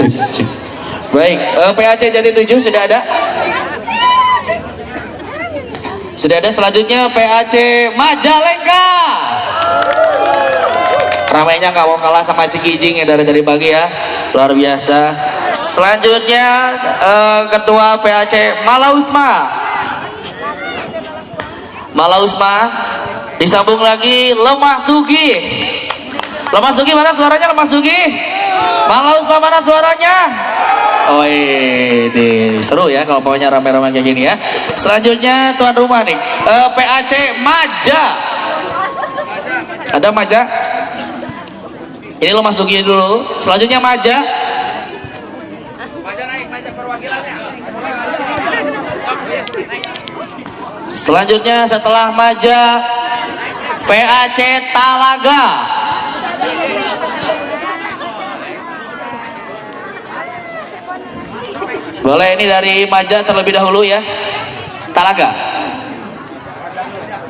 cek. Baik, PAC Jati 7 sudah ada? Sudah ada. Selanjutnya PAC Majalengka. Ramainya nggak mau kalah sama Cikijing ya dari pagi ya, luar biasa. Selanjutnya Ketua PAC Malausma. Malausma disambung lagi Lemah Sugih. Lemah Sugih mana suaranya? Lemah Sugih. Malausma mana suaranya? Oh ini seru ya kalau pokoknya rame-rame kayak gini ya. Selanjutnya tuan rumah nih, PAC Maja. Ada Maja? Ini lo masukin dulu. Selanjutnya Maja. Maja naik, Maja perwakilannya. Selanjutnya setelah Maja, PAC Talaga. Boleh ini dari Maja terlebih dahulu ya. Talaga.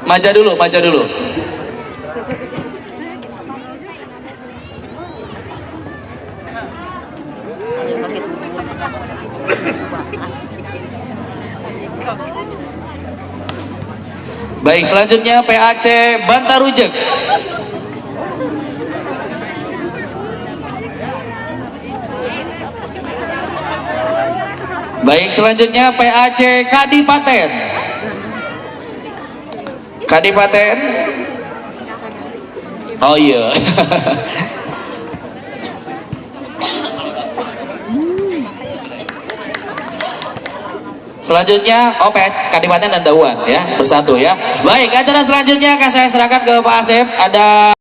Maja dulu, Maja dulu. Baik, selanjutnya PAC Bantarujek. Baik, selanjutnya PAC Kadipaten. Kadipaten. Oh iya. Selanjutnya PAC Kadipaten dan Dauan ya, bersatu ya. Baik, acara selanjutnya akan saya serahkan ke Pak Asep. Ada